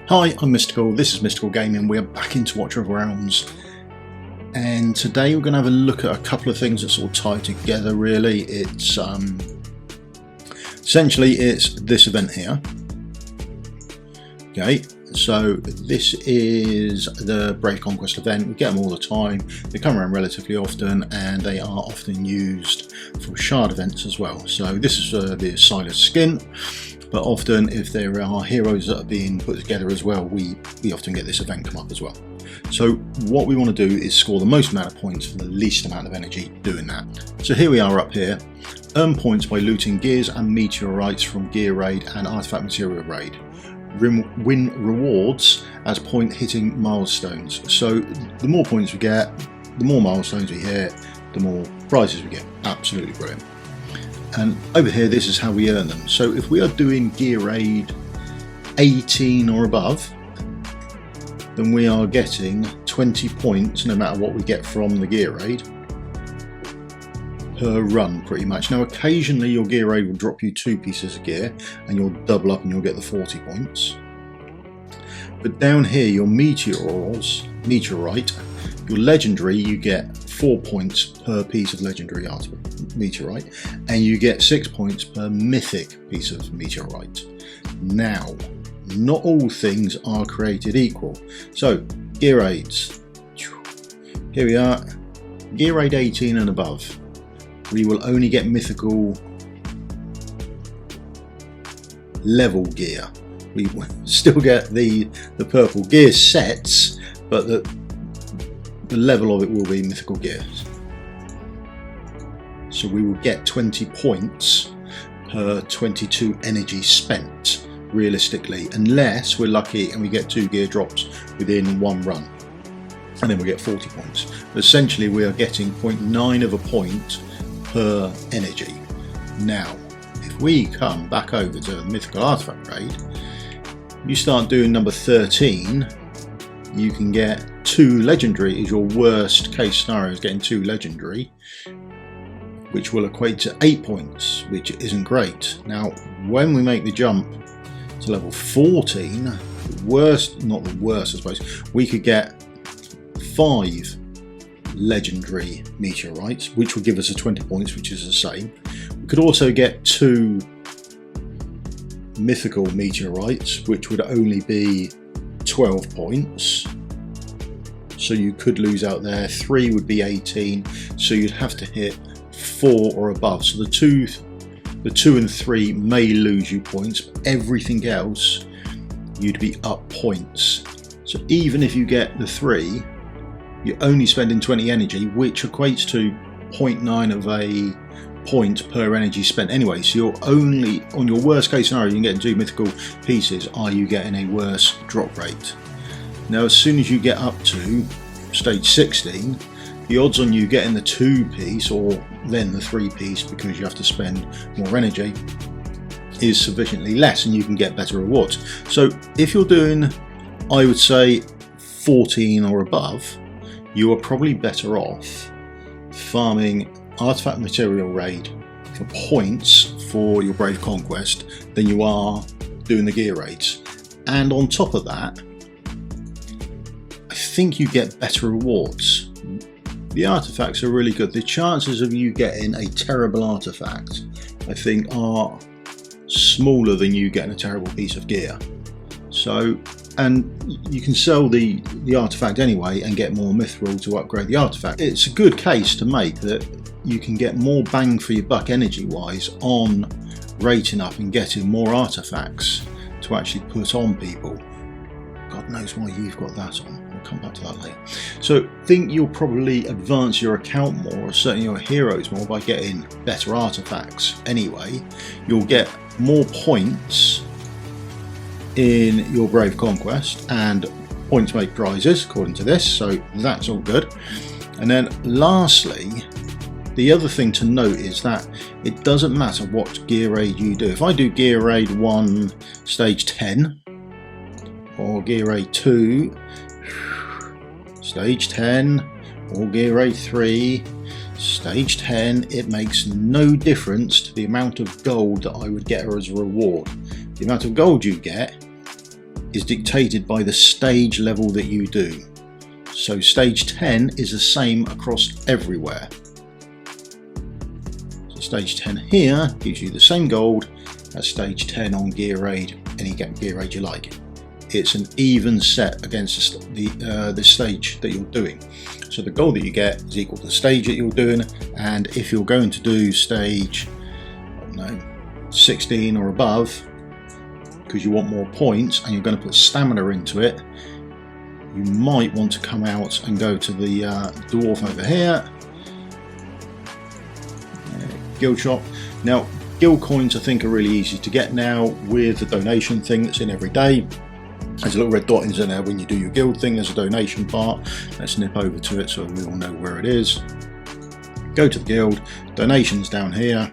Hi, I'm Mystical, this is Mystical Gaming, we're back into Watcher of Realms, and today we're going to have a look at a couple of things that sort of tie together really. It's essentially it's this event here. Okay, so this is the Brave Conquest event. We get them all the time, they come around relatively often, and they are often used for shard events as well. So this is the Silas skin. But often if there are heroes that are being put together as well, we often get this event come up as well. So what we want to do is score the most amount of points for the least amount of energy doing that. So here we are up here. Earn points by looting gears and meteorites from gear raid and artifact material raid. Win rewards as point hitting milestones. So the more points we get, the more milestones we hit, the more prizes we get. Absolutely brilliant. And over here, this is how we earn them. So if we are doing gear raid 18 or above, then we are getting 20 points no matter what we get from the gear raid per run pretty much. Now occasionally your gear raid will drop you 2 pieces of gear and you'll double up and you'll get the 40 points. But down here, your meteorite, your legendary, you get 4 points per piece of legendary meteorite, and you get 6 points per mythic piece of meteorite. Now, not all things are created equal. So, gear raids. Here we are. Gear raid 18 and above. We will only get mythical level gear. We still get the purple gear sets, but the level of it will be mythical gears. So we will get 20 points per 22 energy spent, realistically, unless we're lucky and we get 2 gear drops within 1 run, and then we get 40 points. But essentially we are getting 0.9 of a point per energy. Now if we come back over to the mythical artifact raid, you start doing number 13, you can get 2 legendary. Is your worst case scenario is getting 2 legendary, which will equate to 8 points, which isn't great. Now when we make the jump to level 14, not the worst I suppose, we could get 5 legendary meteorites, which will give us a 20 points, which is the same. We could also get 2 mythical meteorites, which would only be 12 points. So you could lose out there. 3 would be 18, so you'd have to hit 4 or above. So the 2 and 3 may lose you points, but everything else you'd be up points. So even if you get the 3, you're only spending 20 energy, which equates to 0.9 of a point per energy spent anyway. So you're only, on your worst case scenario, you can get 2 mythical pieces, are you getting a worse drop rate? Now as soon as you get up to stage 16, the odds on you getting the 2 piece or then the 3 piece, because you have to spend more energy, is sufficiently less and you can get better rewards. So if you're doing, I would say 14 or above, you are probably better off farming artifact material raid for points for your Brave Conquest than you are doing the gear raids. And on top of that, I think you get better rewards. The artifacts are really good. The chances of you getting a terrible artifact, I think, are smaller than you getting a terrible piece of gear. So, and you can sell the artifact anyway and get more mithril to upgrade the artifact. It's a good case to make that you can get more bang for your buck energy wise on rating up and getting more artifacts to actually put on people. God knows why you've got that on. We'll come back to that later. So I think you'll probably advance your account more, or certainly your heroes more, by getting better artifacts anyway. You'll get more points in your Brave Conquest, and points make prizes according to this, so that's all good. And then lastly, the other thing to note is that it doesn't matter what gear raid you do. If I do gear raid 1 stage 10 or gear raid 2 stage 10 or gear raid 3 stage 10, it makes no difference to the amount of gold that I would get as a reward. The amount of gold you get is dictated by the stage level that you do. So stage 10 is the same across everywhere. So stage 10 here gives you the same gold as stage 10 on gear raid, any gear raid you like. It's an even set against the stage that you're doing. So the gold that you get is equal to the stage that you're doing, and if you're going to do stage, I don't know, 16 or above, because you want more points and you're going to put stamina into it, you might want to come out and go to the dwarf over here, guild shop. Now guild coins I think are really easy to get now with the donation thing that's in every day. There's a little red dot in there when you do your guild thing. There's a donation part. Let's nip over to it so we all know where it is. Go to the guild, donations down here.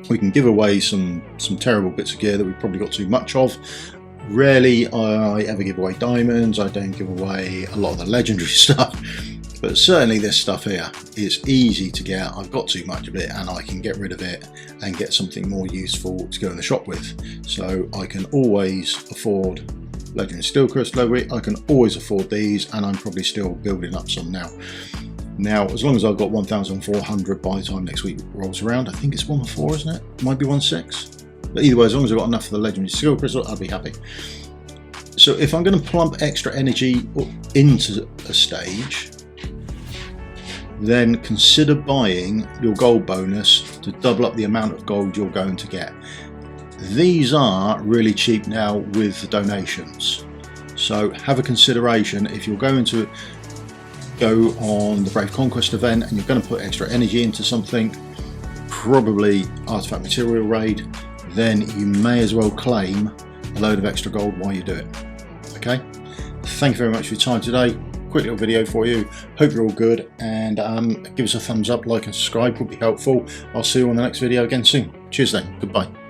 We can give away some terrible bits of gear that we've probably got too much of. Rarely I ever give away diamonds. I don't give away a lot of the legendary stuff, but certainly this stuff here is easy to get. I've got too much of it and I can get rid of it and get something more useful to go in the shop with. So I can always afford legendary steel crystal, I can always afford these, and I'm probably still building up some now. Now, as long as I've got 1,400 by the time next week rolls around, I think it's 1.4, isn't it? Might be 1.6. But either way, as long as I've got enough for the legendary steel crystal, I'll be happy. So if I'm going to plump extra energy into a stage, then consider buying your gold bonus to double up the amount of gold you're going to get. These are really cheap now with the donations. So have a consideration if you're going to go on the Brave Conquest event and you're going to put extra energy into something, probably artifact material raid, then you may as well claim a load of extra gold while you do it. Okay, thank you very much for your time today. Quick little video for you. Hope you're all good, and give us a thumbs up, like and subscribe would be helpful. I'll see you on the next video again soon. Cheers then, goodbye.